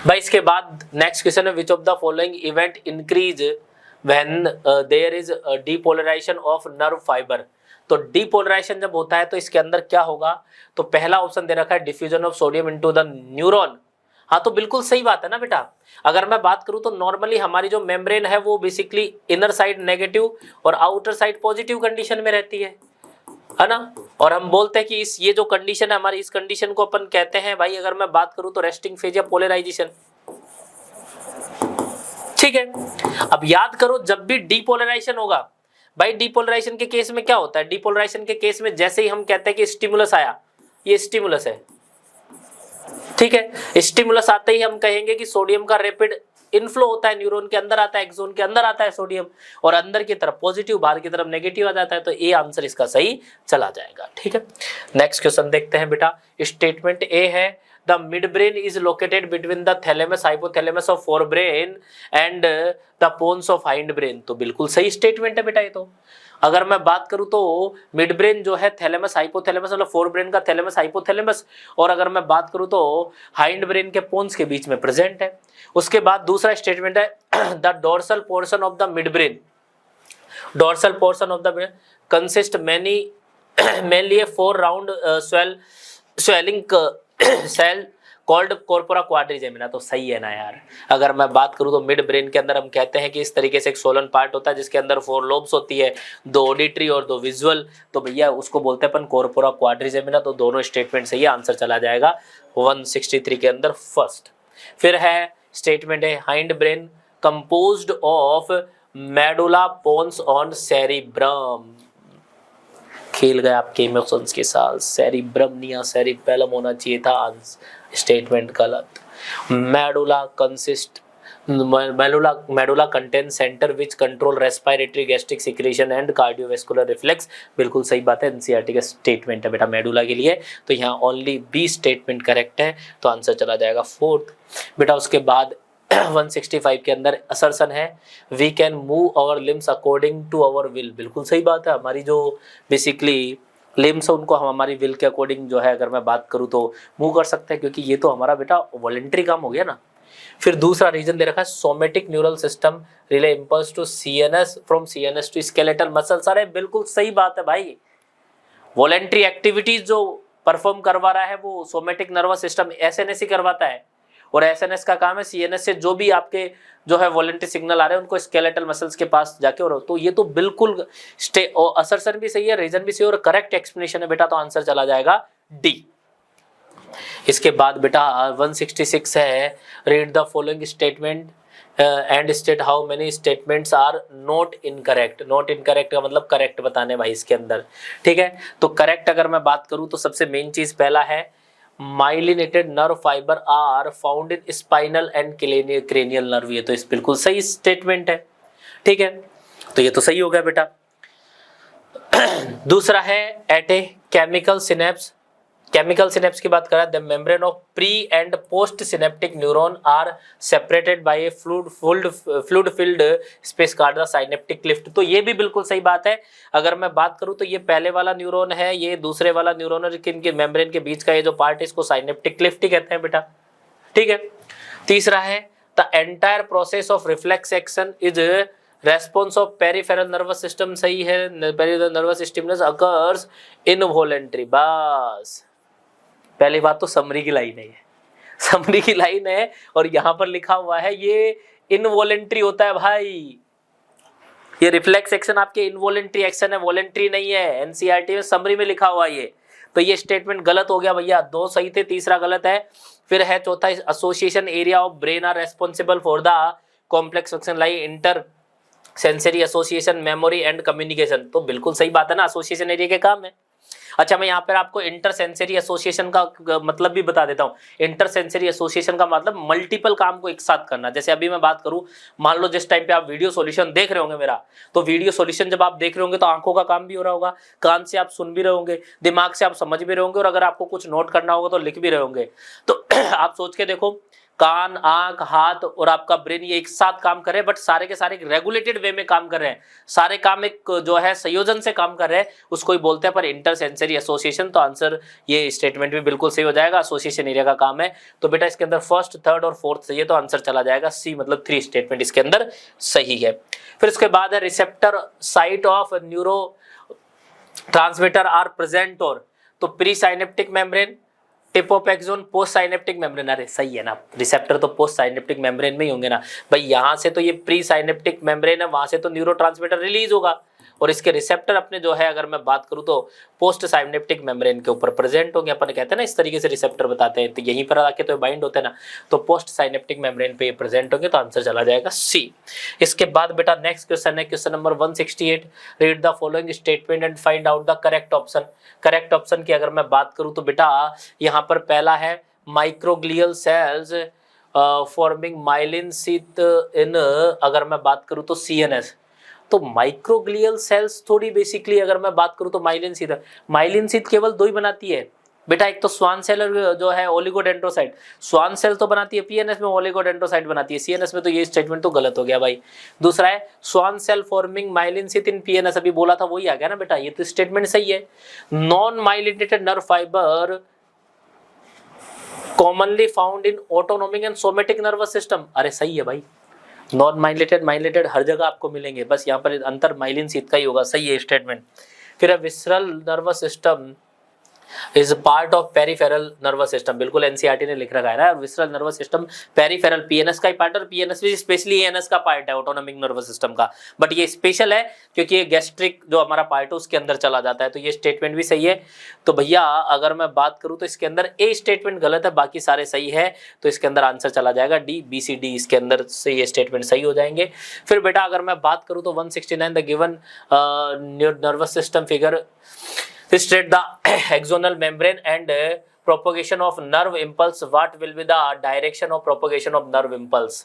भाई इसके बाद नेक्स्ट क्वेश्चन है, which of the following event increase when there is depolarization of nerve fibre. तो डीपोलराइजेशन जब होता है तो इसके अंदर क्या होगा, तो पहला ऑप्शन दे रखा है diffusion of sodium into the neuron. हाँ तो बिल्कुल सही बात है ना बेटा। अगर मैं बात करूं तो नॉर्मली हमारी जो मेम्ब्रेन है वो बेसिकली इनर साइड नेगेटिव और आउटर साइड पॉजिटिव कंडीशन में रहती है ना। और हम बोलते हैं कि इस ये जो कंडीशन है हमारी, इस कंडीशन को अपन कहते हैं भाई, अगर मैं बात करूं तो रेस्टिंग फेज या पोलराइजेशन। ठीक है, अब याद करो जब भी डीपोलराइजेशन होगा भाई, डीपोलराइजेशन के केस में क्या होता है, डीपोलराइजेशन के केस में जैसे ही हम कहते हैं कि स्टिमुलस आया, ये स्टिमुलस है, ठीक है, स्टिमुलस आते ही हम कहेंगे कि सोडियम का रैपिड इनफ्लो होता है, न्यूरॉन के अंदर आता है, एक्सोन के अंदर आता है सोडियम, और अंदर की तरफ पॉजिटिव, बाहर की तरफ नेगेटिव आ जाता है, तो ए आंसर इसका सही चला जाएगा। ठीक है, नेक्स्ट क्वेश्चन देखते हैं बेटा। स्टेटमेंट ए है the midbrain is located between the thalamus hypothalamus of forebrain and the pons of hindbrain. तो बिल्कुल सही स्टेटमेंट है बेटा ये तो। अगर मैं बात करूं तो मिड ब्रेन जो है थैलेमस हाइपोथैलेमस, मतलब फोर ब्रेन का थैलेमस हाइपोथैलेमस, और अगर मैं बात करूं तो हाइंड ब्रेन के पोन्स के बीच में प्रेजेंट है। उसके बाद दूसरा स्टेटमेंट है the dorsal portion of the mid brain, dorsal portion of the brain consist mainly a four round swelling cell called corpora quadrigemina. तो सही है ना यार। अगर मैं बात करूं तो मिड ब्रेन के अंदर हम कहते हैं कि इस तरीके से एक सोलन पार्ट होता है जिसके अंदर 4 लोब्स होती है, 2 ऑडिटरी और 2 विजुअल, तो भैया उसको बोलते हैं अपन कॉर्पोरा क्वाड्रिजेमिना। तो दोनों स्टेटमेंट सही है, आंसर चला जाएगा 163 के अंदर फर्स्ट। फिर है स्टेटमेंट है hindbrain composed of medulla pons on cerebrum. खेल गए आपके इमोशंस के साथ, सेरिब्रम नहीं सेरिबेलम होना चाहिए था, स्टेटमेंट गलत। Medulla contain centre which control respiratory gastric secretion and cardiovascular reflex. बिल्कुल सही बात है, एनसीईआरटी का स्टेटमेंट है बेटा मेडुला के लिए, तो यहाँ ओनली बी स्टेटमेंट करेक्ट है, तो आंसर चला जाएगा फोर्थ बेटा। उसके बाद 165 के अंदर असर्शन है we can move our limbs according to our will. बिल्कुल सही बात है, हमारी जो बेसिकली लिम्स है उनको हम हमारी विल के अकॉर्डिंग जो है अगर मैं बात करूँ तो मूव कर सकते हैं, क्योंकि ये तो हमारा बेटा वॉलंटरी काम हो गया ना। फिर दूसरा रीजन दे रखा है somatic neural system relay impulse to CNS from CNS to skeletal muscles. अरे बिल्कुल सही बात है भाई, वॉलंटरी एक्टिविटीज जो परफॉर्म करवा रहा है वो सोमेटिक नर्वस सिस्टम एसएनएस ही करवाता है, और एसएनएस का काम है सीएनएस से जो भी आपके जो है वॉलंटरी सिग्नल आ रहे हैं उनको स्केलेटल मसल्स के पास जाके, और तो ये तो बिल्कुल असर्शन भी सही है, रीजन भी सही है और करेक्ट एक्सप्लेनेशन है बेटा, तो आंसर चला जाएगा डी। इसके बाद बेटा 166 है read the following statement and state how many statements are not incorrect. Not incorrect का मतलब करेक्ट बताने भाई इसके अंदर। ठीक है, तो करेक्ट अगर मैं बात करूं तो सबसे मेन चीज पहला है myelinated nerve fibre are found in spinal and cranial nerve. ये तो इस बिल्कुल सही स्टेटमेंट है। ठीक है, तो ये तो सही हो गया बेटा। दूसरा है at a chemical synapse, chemical synapse की बात करें, the membrane of pre and post synaptic neuron are separated by a fluid filled space called the synaptic cleft. तो ये भी बिल्कुल सही बात है। अगर मैं बात करूं तो ये पहले वाला न्यूरॉन है, ये दूसरे वाला न्यूरॉन है, इनके मेम्ब्रेन के बीच का ये जो पार्ट है इसको साइनेप्टिक क्लिफ्ट ही कहते हैं बेटा। ठीक है, तीसरा है the entire process of reflex action is response of peripheral nervous system. सही है, peripheral nervous stimulus occurs involuntary. बस पहली बात तो समरी की लाइन है, समरी की लाइन है और यहां पर लिखा हुआ है ये इनवॉलंटरी होता है भाई। ये रिफ्लेक्स एक्शन आपके इनवॉलेंट्री एक्शन है, वॉलेंट्री नहीं है। एनसीईआरटी में समरी में लिखा हुआ ये, तो ये स्टेटमेंट गलत हो गया भैया, 2 सही थे, तीसरा गलत है। फिर है चौथा, association area of brain are responsible for the complex function like inter sensory association, memory and communication. तो बिल्कुल सही बात है ना, एसोसिएशन एरिया के काम है। अच्छा, मैं यहाँ पर आपको इंटर सेंसरी एसोसिएशन का मतलब भी बता देता हूँ। इंटर सेंसरी एसोसिएशन का मतलब मल्टीपल काम को एक साथ करना। जैसे अभी मैं बात करूँ, मान लो जिस टाइम पे आप वीडियो सॉल्यूशन देख रहे होंगे मेरा, तो वीडियो सॉल्यूशन जब आप देख रहे होंगे तो आंखों का काम भी हो रहा होगा, कान से आप सुन भी रहे होंगे, दिमाग से आप समझ भी रहे होंगे, और अगर आपको कुछ नोट करना होगा तो लिख भी रहे होंगे। तो आप सोच के देखो, कान, आंख, हाथ और आपका ब्रेन ये एक साथ काम कर रहे हैं, बट सारे के सारे रेगुलेटेड वे में काम कर रहे हैं, सारे काम एक जो है संयोजन से काम कर रहे हैं, उसको ही बोलते हैं पर इंटर सेंसरी एसोसिएशन। तो आंसर ये स्टेटमेंट भी बिल्कुल सही हो जाएगा, एसोसिएशन एरिया का काम है। तो बेटा इसके अंदर फर्स्ट, थर्ड और फोर्थ सही है, तो आंसर चला जाएगा सी, मतलब 3 स्टेटमेंट इसके अंदर सही है। फिर उसके बाद है receptor site of neuro transmitter are present, और तो pre synaptic membrane, tip of axon, post synaptic membrane. अरे सही है ना, रिसेप्टर तो पोस्ट साइनेप्टिक मेम्ब्रेन में ही होंगे ना भाई, यहाँ से तो ये प्री साइनेप्टिक मेम्ब्रेन है, वहां से तो न्यूरोट्रांसमीटर रिलीज होगा, और इसके रिसेप्टर अपने जो है अगर मैं बात करूँ तो पोस्ट साइनेप्टिक मेम्ब्रेन के ऊपर प्रेजेंट होंगे। अपन कहते हैं ना इस तरीके से रिसेप्टर बताते हैं, तो यहीं पर आके तो बाइंड होते हैं ना, तो पोस्ट साइनेप्टिक मेम्ब्रेन पे प्रेजेंट होंगे, तो आंसर चला जाएगा सी। इसके बाद बेटा नेक्स्ट क्वेश्चन है question number 168, read the following statement and find out the correct option. Correct option की अगर मैं बात करूँ तो बेटा यहाँ पर पहला है microglial cells forming myelin sheath in, अगर मैं बात करूँ तो CNS। तो माइक्रोग्लियल सेल्स थोड़ी बेसिकली अगर मैं बात करूं तो माइलिन शीथ केवल 2 ही बनाती है बेटा, एक तो स्वान सेल जो है ओलिगोडेंड्रोसाइट, स्वान सेल तो बनाती है PNS में, ओलिगोडेंड्रोसाइट बनाती है CNS में, तो ये स्टेटमेंट तो गलत हो गया भाई। दूसरा है Schwann cell forming myelin sheath in PNS, अभी बोला था वही आ गया ना बेटा, ये तो स्टेटमेंट सही है। Non myelinated nerve fibre commonly found in autonomic and somatic nervous system, अरे सही है भाई, नॉन माइलेटेड हर जगह आपको मिलेंगे, बस यहाँ पर अंतर माइलिन शीथ का ही होगा, सही है स्टेटमेंट। फिर visceral nervous system is part of peripheral nervous system, बिल्कुल एनसीईआरटी ने लिख रखा है ना, visceral nervous system peripheral PNS का ही पार्ट, और PNS भी स्पेशली ANS का पार्ट है ऑटोनॉमिक नर्वस सिस्टम का, बट ये स्पेशल है क्योंकि ये गैस्ट्रिक जो हमारा पार्ट है उसके अंदर चला जाता है, तो ये स्टेटमेंट भी सही है। तो भैया अगर मैं बात करूं तो इसके अंदर ए स्टेटमेंट गलत है, बाकी सारे सही है, तो इसके अंदर आंसर चला जाएगा D, B, C, D, इसके अंदर से ये स्टेटमेंट सही हो जाएंगे। फिर बेटा अगर मैं बात करूं तो 169 the given nervous system figure state the axonal membrane and propagation of nerve impulse, what will be the direction of propagation of nerve impulse।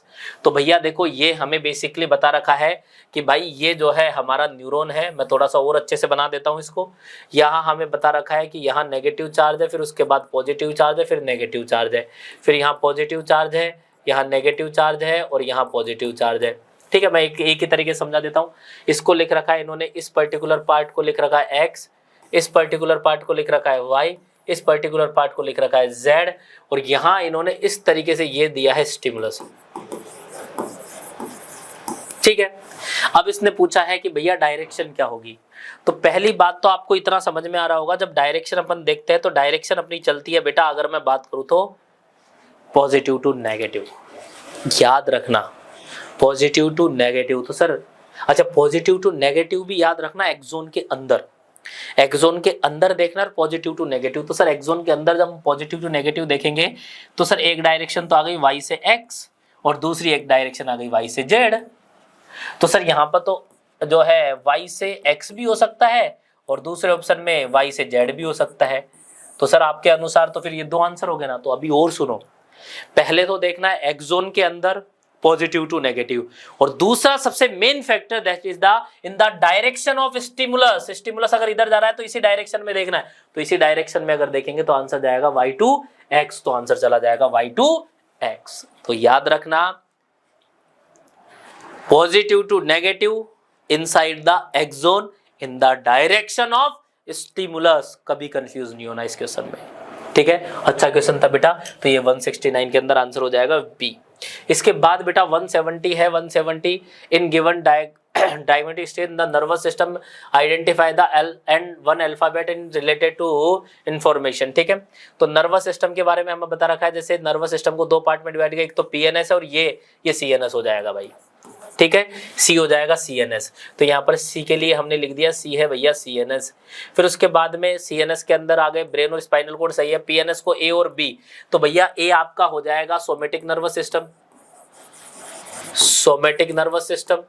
तो भैया देखो ये हमें बेसिकली बता रखा है कि भाई ये जो है हमारा न्यूरॉन है, मैं थोड़ा सा और अच्छे से बना देता हूँ इसको। यहाँ हमें बता रखा है कि यहाँ नेगेटिव चार्ज है, फिर उसके बाद पॉजिटिव चार्ज है, फिर नेगेटिव चार्ज है, फिर यहाँ पॉजिटिव चार्ज है, यहाँ नेगेटिव चार्ज है, और यहाँ पॉजिटिव चार्ज है। ठीक है, मैं एक ही तरीके से समझा देता हूँ। इसको लिख रखा है इन्होंने, इस पर्टिकुलर पार्ट को लिख रखा है X, इस पर्टिकुलर पार्ट को लिख रखा है Y, इस पर्टिकुलर पार्ट को लिख रखा है Z, और यहां इन्होंने इस तरीके से ये दिया है स्टिमुलस। ठीक है, अब इसने पूछा है कि भैया डायरेक्शन क्या होगी। तो पहली बात तो आपको इतना समझ में आ रहा होगा, जब डायरेक्शन अपन देखते हैं तो डायरेक्शन अपनी चलती है बेटा, अगर मैं बात करूं तो पॉजिटिव टू नेगेटिव, याद रखना पॉजिटिव टू नेगेटिव। तो सर अच्छा, पॉजिटिव टू नेगेटिव भी याद रखना, एक्सोन के अंदर, एक्सोन के अंदर देखना पॉजिटिव टू नेगेटिव। तो सर एक्सोन के अंदर जब हम पॉजिटिव टू नेगेटिव देखेंगे तो सर एक डायरेक्शन तो आ गई Y से X, और दूसरी एक डायरेक्शन आ गई Y से Z। तो सर यहाँ पर तो जो है Y से X भी हो सकता है, और दूसरे ऑप्शन में Y से Z भी हो सकता है। तो सर आपके अनुसार तो फिर ये 2 आंसर हो गए ना। तो अभी और सुनो, पहले तो देखना है एक्सोन के अंदर पॉजिटिव टू नेगेटिव, और दूसरा सबसे main factor that is the in the direction of stimulus. Stimulus अगर इधर जा रहा है तो इसी डायरेक्शन में देखना है, तो इसी डायरेक्शन में अगर देखेंगे तो आंसर जाएगा Y to X, तो आंसर चला जाएगा Y to X। तो याद रखना positive to negative inside the axon in the direction of stimulus, कभी कंफ्यूज नहीं होना इस क्वेश्चन में। ठीक है, अच्छा क्वेश्चन था बेटा। तो ये 169 के अंदर आंसर हो जाएगा B। इसके बाद बेटा 170 है, 170 in given diagnostic stage the nervous system identify the L and 1 alphabet in related to information. ठीक है, तो नर्वस सिस्टम के बारे में हमें बता रखा है, जैसे नर्वस सिस्टम को 2 पार्ट में डिवाइड किया, एक तो PNS है और ये CNS हो जाएगा भाई। ठीक है, सी हो जाएगा CNS। तो यहाँ पर सी के लिए हमने लिख दिया, सी है भैया CNS। फिर उसके बाद में CNS के अंदर आ गए ब्रेन और स्पाइनल कोड, सही है। PNS को A और B, तो भैया A आपका हो जाएगा somatic nervous system, somatic nervous system,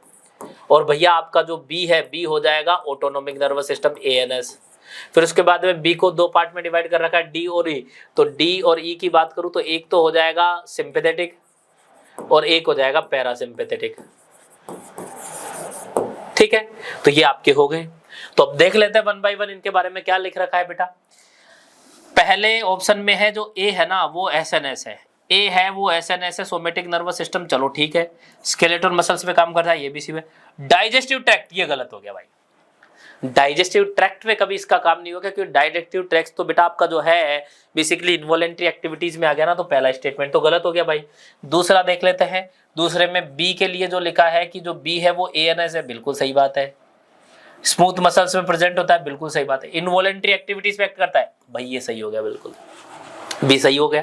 और भैया आपका जो B है, B हो जाएगा ऑटोनोमिक नर्वस सिस्टम, ANS। फिर उसके बाद में B को दो पार्ट में डिवाइड कर रखा है, D और E। तो D और E की बात करूं तो एक तो हो जाएगा सिंपैथेटिक और एक हो जाएगा पैरासिम्पैथेटिक, ठीक है। तो ये आपके हो गए। तो अब देख लेते हैं वन बाय वन इनके बारे में क्या लिख रखा है बेटा। पहले ऑप्शन में है जो ए है ना, वो SNS है, ए है वो SNS है, सोमेटिक नर्वस सिस्टम, चलो ठीक है। स्केलेटल मसल्स पे काम करता है, ये भी सी है। डाइजेस्टिव ट्रैक्ट, ये गलत हो गया भाई, डाइजेस्टिव ट्रैक्ट में कभी इसका काम नहीं होगा, क्योंकि डाइजेस्टिव ट्रैक्ट तो बेटा आपका जो है बेसिकली इनवॉलेंट्री एक्टिविटीज में आ गया ना, तो पहला स्टेटमेंट तो गलत हो गया भाई। दूसरा देख लेते हैं, दूसरे में बी के लिए जो लिखा है कि जो बी है वो ANS है, बिल्कुल सही बात है। स्मूथ मसल्स में प्रेजेंट होता है, बिल्कुल सही बात है। इनवॉलेंट्री एक्टिविटीज पे एक्ट करता है, भाई ये सही हो गया, बिल्कुल बी सही हो गया।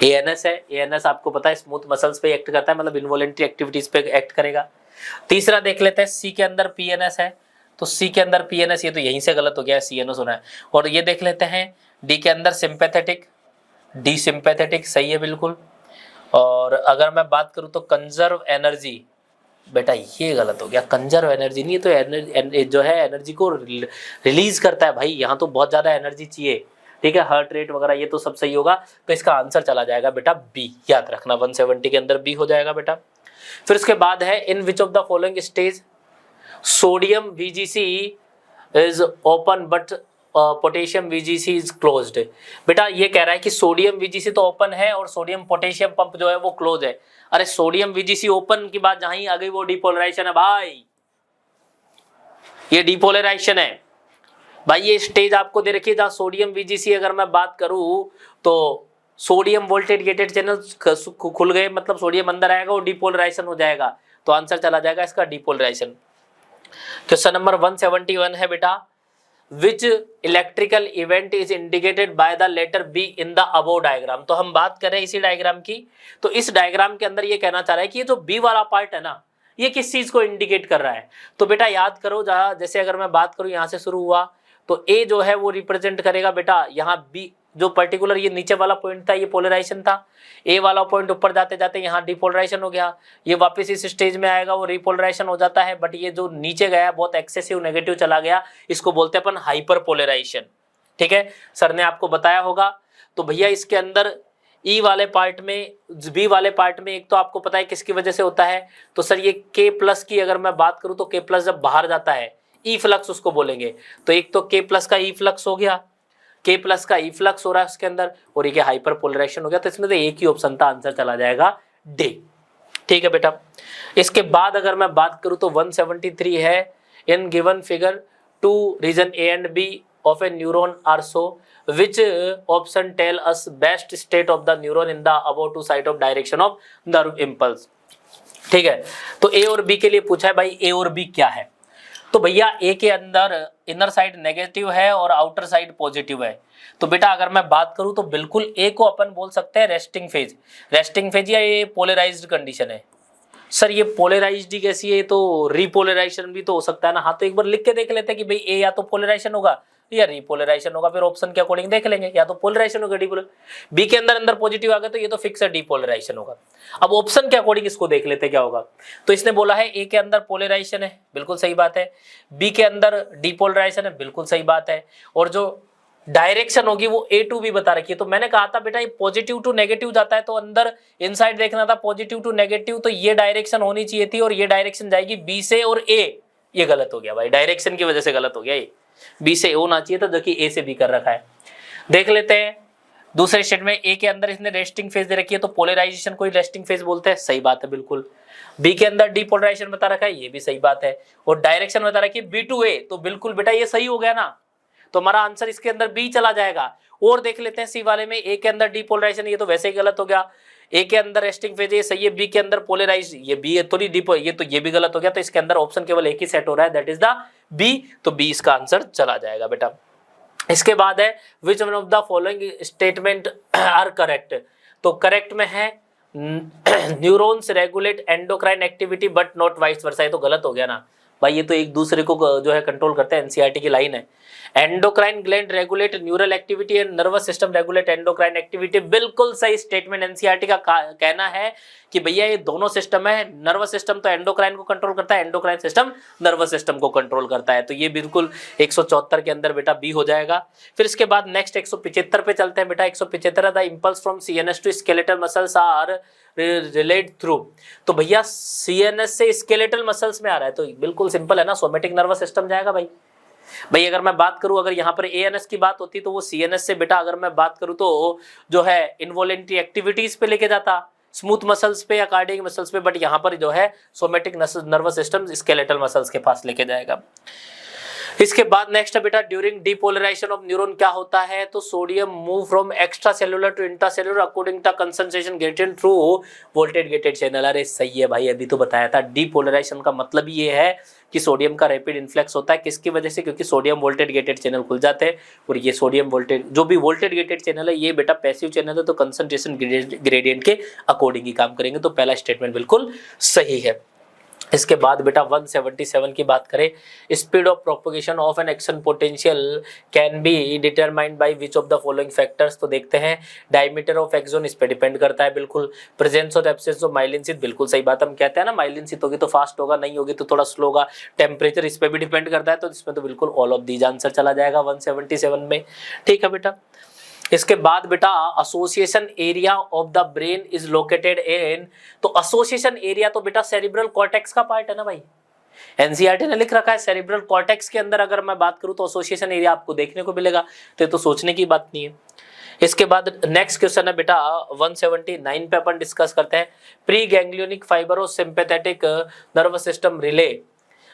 ANS है, ANS आपको पता है स्मूथ मसल्स पे एक्ट करता है, मतलब इनवॉलेंट्री एक्टिविटीज पे एक्ट करेगा। तीसरा देख लेते हैं, सी के अंदर PNS है, तो सी के अंदर PNS, ये तो यहीं से गलत हो गया, CNS होना है। और ये देख लेते हैं डी के अंदर सिंपैथेटिक, डी सिंपैथेटिक सही है बिल्कुल। और अगर मैं बात करूं तो कंजर्व एनर्जी, बेटा ये गलत हो गया, कंजर्व एनर्जी नहीं, तो एनर्जी जो है एनर्जी को रिलीज करता है भाई, यहाँ तो बहुत ज्यादा एनर्जी चाहिए, ठीक है। हार्ट रेट वगैरह ये तो सब सही होगा, तो इसका आंसर चला जाएगा बेटा बी, याद रखना 170 के अंदर बी हो जाएगा बेटा। फिर उसके बाद है in which of the following stage sodium VGC is open but potassium VGC is closed. बेटा ये कह रहा है कि सोडियम VGC तो ओपन है और सोडियम पोटेशियम पंप जो है वो क्लोज है। अरे सोडियम VGC ओपन की बात जहां ही आ गई वो डिपोलराइजेशन है भाई, ये डिपोलराइजेशन है भाई। ये स्टेज आपको दे रखी है जहां सोडियम VGC, अगर मैं बात करूं तो सोडियम वोल्टेज गेटेड चैनल खुल गए, मतलब सोडियम अंदर आएगा, वो डिपोलराइजेशन हो जाएगा, तो आंसर चला जाएगा इसका डिपोलराइजेशन। क्वेश्चन नंबर 171 है बेटा, which electrical event is indicated by the letter B in the above diagram. तो हम बात करें इसी डायग्राम की, तो इस डायग्राम के अंदर ये कहना चाह रहा है कि ये जो बी वाला पार्ट है ना, ये किस चीज को इंडिकेट कर रहा है। तो बेटा याद करो, जहां जैसे अगर मैं बात करूं यहां से शुरू हुआ, तो ए जो है वो रिप्रेजेंट करेगा बेटा यहाँ बी, जो पर्टिकुलर ये नीचे वाला पॉइंट था ये पोलराइजेशन था, ए वाला पॉइंट ऊपर जाते जाते यहाँ डिपोलराइजेशन हो गया, ये वापस इस स्टेज में आएगा वो रिपोलराइजेशन हो जाता है, बट ये जो नीचे गया बहुत एक्सेसिव नेगेटिव चला गया, इसको बोलते हैं अपन हाइपर पोलराइजेशन, ठीक है, सर ने आपको बताया होगा। तो भैया इसके अंदर ई वाले पार्ट में, बी वाले पार्ट में एक तो आपको पता है किसकी वजह से होता है, तो सर ये के प्लस की अगर मैं बात करूं तो के प्लस जब बाहर जाता है ई फ्लक्स उसको बोलेंगे, तो एक तो के प्लस का ई फ्लक्स हो गया, के प्लस का ई फ्लक्स हो रहा है उसके अंदर, और ये हाइपर पोलराइजेशन हो गया, तो इसमें तो एक ही ऑप्शन था, आंसर चला जाएगा डी, ठीक है बेटा। इसके बाद अगर मैं बात करूं तो 173 है, in given figure two region A and B of a neuron are show, which option tell us best state of the neuron in the above two side of direction of nerve impulse, ठीक है। तो ए और बी के लिए पूछा है भाई, ए और बी क्या है, तो भैया ए के अंदर इनर साइड नेगेटिव है और आउटर साइड पॉजिटिव है, तो बेटा अगर मैं बात करूं तो बिल्कुल ए को अपन बोल सकते हैं रेस्टिंग फेज, रेस्टिंग फेज या ये पोलराइज्ड कंडीशन है। सर ये पोलराइज्ड ही कैसी है, तो रिपोलराइजेशन भी तो हो सकता है ना, हाँ तो एक बार लिख के देख लेते हैं कि भाई ए या तो पोलराइजेशन होगा या रिपोलराइजेशन होगा, फिर ऑप्शन के अकॉर्डिंग देख लेंगे, या तो पोलराइजेशन होगा डिपोलर, बी के अंदर अंदर पॉजिटिव आ गया तो ये तो फिक्स है डिपोलराइजेशन होगा। अब ऑप्शन के अकॉर्डिंग इसको देख लेते क्या होगा, तो इसने बोला है ए के अंदर पोलराइजेशन है, बिल्कुल सही बात है, बी के अंदर डिपोलराइजेशन है, बिल्कुल सही बात है, और जो डायरेक्शन होगी वो ए टू बी बता रखी है। तो मैंने कहा था बेटा ये पॉजिटिव टू नेगेटिव जाता है, तो अंदर इनसाइड देखना था पॉजिटिव टू नेगेटिव, तो ये डायरेक्शन होनी चाहिए थी और ये डायरेक्शन जाएगी बी से और ए, ये गलत हो गया भाई, डायरेक्शन की वजह से गलत हो गया, ये बी से होना चाहिए था, जो कि ए से बी कर रखा है। देख लेते हैं दूसरे स्टेट में, ए के अंदर इसने रेस्टिंग फेज दे रखी है, तो पोलराइजेशन को रेस्टिंग फेज बोलते हैं, सही बात है बिल्कुल। बी के अंदर डिपोलराइजेशन बता रखा है, ये भी सही बात है, और डायरेक्शन बता रखी है बी टू ए, तो बिल्कुल बेटा ये सही हो गया ना, तो हमारा आंसर इसके अंदर बी चला जाएगा। और देख लेते हैं सी वाले में, ए के अंदर डिपोलराइजेशन, ये तो वैसे ही गलत हो गया, ए के अंदर रेस्टिंग फेज ये सही है, बी के अंदर पोलराइज, ये बी है थोड़ी डिपो, ये तो ये भी गलत हो गया, तो इसके अंदर ऑप्शन केवल एक ही सेट हो रहा है, दैट इज द बी, तो बी इसका आंसर चला जाएगा बेटा। इसके बाद है which one of the following statement are correct, तो करेक्ट में है neurons regulate endocrine activity but not vice versa. ये तो गलत हो गया ना भाई, ये तो एक दूसरे को जो है कंट्रोल करते हैं, एनसीईआरटी की लाइन है। Endocrine gland regulate neural activity and nervous system regulate endocrine activity. बिल्कुल सही स्टेटमेंट। एनसीईआरटी का कहना है कि भैया ये दोनों सिस्टम है, नर्वस सिस्टम तो एंडोक्राइन को कंट्रोल करता है, एंडोक्राइन सिस्टम नर्वस सिस्टम को कंट्रोल करता है। तो ये बिल्कुल 174 के अंदर बेटा बी हो जाएगा। फिर इसके बाद नेक्स्ट 175 पे चलते हैं बेटा। 175 the impulse from CNS to skeletal muscles are relayed through. तो भैया सीएनएस से स्केलेटल मसल्स में आ रहा है, तो बिल्कुल सिंपल है ना, सोमेटिक नर्वस सिस्टम जाएगा भाई। भाई अगर मैं बात करूं, अगर यहाँ पर एएनएस की बात होती तो वो सीएनएस से बेटा अगर मैं बात करूं तो जो है इनवॉलेंट्री एक्टिविटीज पे लेके जाता, स्मूथ मसल्स पे या कार्डियक मसल्स पे, बट यहाँ पर जो है somatic nervous system skeletal muscles के पास लेके जाएगा। इसके बाद नेक्स्ट है बेटा ड्यूरिंग डीपोलराइजेशन ऑफ न्यूरॉन क्या होता है, तो sodium move from extra cellular to intra cellular according to concentration gated through voltage gated channel. अरे सही है भाई, अभी तो बताया था। डीपोलराइजेशन का मतलब ये है कि सोडियम का रैपिड इन्फ्लक्स होता है, किसकी वजह से, क्योंकि सोडियम वोल्टेज गेटेड चैनल खुल जाते हैं। और ये सोडियम वोल्टेज जो भी वोल्टेज गेटेड चैनल है ये बेटा पैसिव चैनल है, तो कंसंट्रेशन ग्रेडियंट के अकॉर्डिंग ही काम करेंगे। तो पहला स्टेटमेंट बिल्कुल सही है। इसके बाद बेटा 177 की बात करें, speed of propagation of an action potential can be determined by which of the following factors. तो देखते हैं, डायमीटर ऑफ एक्सोन इस पे डिपेंड करता है बिल्कुल। प्रेजेंस और एब्सेंस ऑफ माइलिन शीथ, बिल्कुल सही बात। हम कहते हैं ना माइलिन शीथ होगी तो फास्ट होगा, नहीं होगी तो थोड़ा स्लो होगा। टेम्परेचर इस पे भी डिपेंड करता है, तो इसमें तो बिल्कुल ऑल ऑफ दीज आंसर चला जाएगा 177 में। ठीक है बेटा। इसके बाद बेटा association area of the brain is located in, तो एसोसिएशन एरिया तो बेटा सेरिब्रल कॉर्टेक्स का पार्ट है ना भाई। एनसीईआरटी ने लिख रखा है सेरिब्रल कॉर्टेक्स के अंदर अगर मैं बात करूं तो एसोसिएशन एरिया आपको देखने को मिलेगा, तो सोचने की बात नहीं है। इसके बाद नेक्स्ट क्वेश्चन है बेटा 179 पे अपन डिस्कस करते हैं, प्री गैंग्लियोनिक फाइबर और सिंपैथेटिक नर्वस सिस्टम रिले।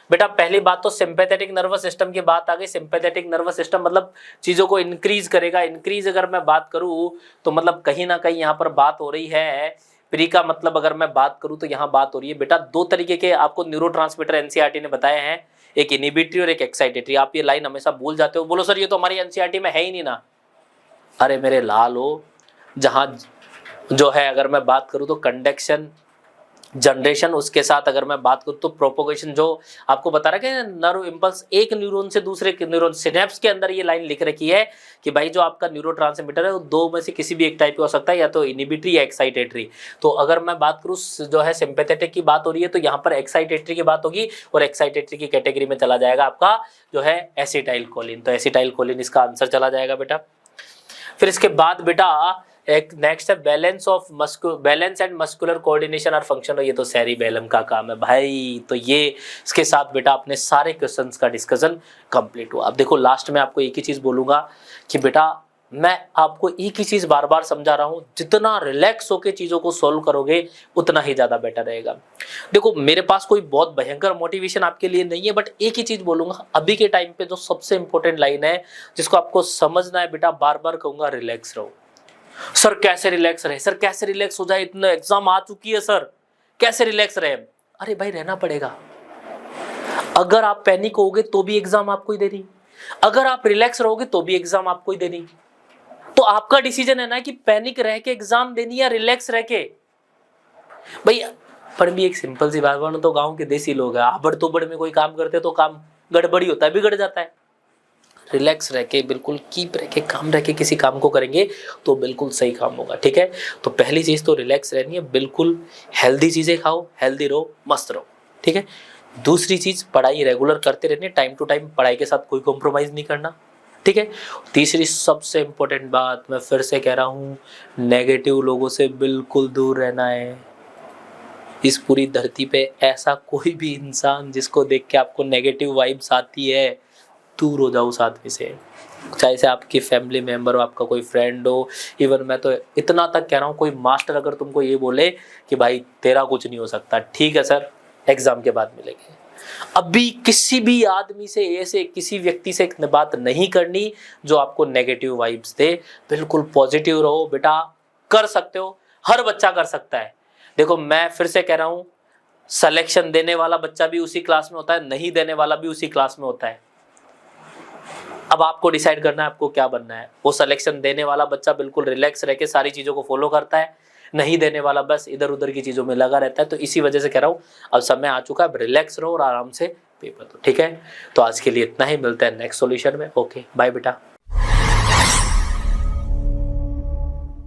बेटा पहली बात तो सिंपैथेटिक नर्वस सिस्टम की बात आ गई। सिंपैथेटिक नर्वस सिस्टम मतलब चीजों को इंक्रीज करेगा। इंक्रीज अगर मैं बात करूं तो मतलब कहीं ना कहीं यहाँ पर बात हो रही है प्री का मतलब अगर मैं बात करूं तो यहाँ बात हो रही है बेटा दो तरीके के आपको न्यूरोट्रांसमीटर एनसीईआरटी ने बताए हैं, एक इनिबिटरी और एक एक्साइटेटरी। आप ये लाइन हमेशा भूल जाते हो, बोलो सर ये तो हमारी एनसीईआरटी में है ही नहीं ना। अरे मेरे लाल हो, जहाँ जो है अगर मैं बात करूं तो कंडक्शन जनरेशन, उसके साथ अगर मैं बात करूं तो प्रोपोगेशन, जो आपको बता रहा है कि नर्व इंपल्स एक न्यूरॉन से दूसरे न्यूरॉन सिनेप्स के अंदर ये लाइन लिख रखी है कि भाई जो आपका न्यूरोट्रांसमीटर है वो दो में से किसी भी एक टाइप का हो सकता है, या तो इनिबिटरी या एक्साइटेटरी। तो अगर मैं बात करूं जो है सिंपैथेटिक की बात हो रही है तो यहाँ पर एक्साइटेटरी की बात होगी, और एक्साइटेटरी की कैटेगरी में चला जाएगा आपका जो है एसिटाइल कोलिन। तो एसिटाइल कोलिन इसका आंसर चला जाएगा बेटा। फिर इसके बाद बेटा एक नेक्स्ट है बैलेंस एंड मस्कुलर कोऑर्डिनेशन और फंक्शन। ये तो सेरिबेलम का काम है भाई। तो ये इसके साथ बेटा अपने सारे क्वेश्चंस का डिस्कशन कंप्लीट हुआ। अब देखो लास्ट में आपको एक ही चीज बोलूंगा कि बेटा मैं आपको एक ही चीज बार बार समझा रहा हूं, जितना रिलैक्स होकर चीजों को सोल्व करोगे उतना ही ज्यादा बेटर रहेगा। देखो मेरे पास कोई बहुत भयंकर मोटिवेशन आपके लिए नहीं है, बट एक ही चीज बोलूंगा, अभी के टाइम पे जो सबसे इंपॉर्टेंट लाइन है जिसको आपको समझना है बेटा, बार बार कहूंगा रिलैक्स रहो। सर कैसे रिलैक्स रहे, सर कैसे रिलैक्स हो जाए, इतना एग्जाम आ चुकी है सर कैसे रिलैक्स रहे। अरे भाई रहना पड़ेगा। अगर आप पैनिक होगे तो भी एग्जाम आपको ही देनी, अगर आप रिलैक्स रहोगे तो भी एग्जाम आपको ही देनी। तो आपका डिसीजन है ना कि पैनिक रह के एग्जाम देनी या रिलैक्स रह के। भाई पर भी एक सिंपल सी बात बोलूं तो गांव के देसी लोग हैं, आबड़ तोबड़ में कोई काम करते तो काम गड़बड़ी होता है, बिगड़ जाता है। रिलैक्स रह के बिल्कुल कीप रह के काम रह के किसी काम को करेंगे तो बिल्कुल सही काम होगा। ठीक है, तो पहली चीज तो रिलैक्स रहनी है, बिल्कुल हेल्दी चीजें खाओ, हेल्दी रहो, मस्त रहो। ठीक है, दूसरी चीज पढ़ाई रेगुलर करते रहनी है, टाइम टू टाइम पढ़ाई के साथ कोई कॉम्प्रोमाइज नहीं करना। ठीक है, तीसरी सबसे इंपॉर्टेंट बात मैं फिर से कह रहा हूँ, नेगेटिव लोगों से बिल्कुल दूर रहना है। इस पूरी धरती पे ऐसा कोई भी इंसान जिसको देख के आपको नेगेटिव वाइब्स आती है, दूर हो जाओ उस आदमी से, चाहे से आपकी फैमिली मेंबर हो, आपका कोई फ्रेंड हो। इवन मैं तो इतना तक कह रहा हूँ, कोई मास्टर अगर तुमको ये बोले कि भाई तेरा कुछ नहीं हो सकता, ठीक है सर एग्जाम के बाद मिलेंगे, अभी किसी भी आदमी से ऐसे किसी व्यक्ति से बात नहीं करनी जो आपको नेगेटिव वाइब्स दे। बिल्कुल पॉजिटिव रहो बेटा, कर सकते हो, हर बच्चा कर सकता है। देखो मैं फिर से कह रहा हूँ, सिलेक्शन देने वाला बच्चा भी उसी क्लास में होता है, नहीं देने वाला भी उसी क्लास में होता है। अब आपको डिसाइड करना है आपको क्या बनना है। वो सिलेक्शन देने वाला बच्चा बिल्कुल रिलैक्स रह के सारी चीजों को फॉलो करता है, नहीं देने वाला, बस इधर उधर की चीज़ों में लगा रहता है। तो इसी वजह से कह रहा हूँ अब समय आ चुका है, अब रिलैक्स रहो और आराम से पेपर दो, ठीक है। तो आज के लिए इतना ही, मिलते हैं नेक्स्ट सॉल्यूशन में। ओके बाय बेटा।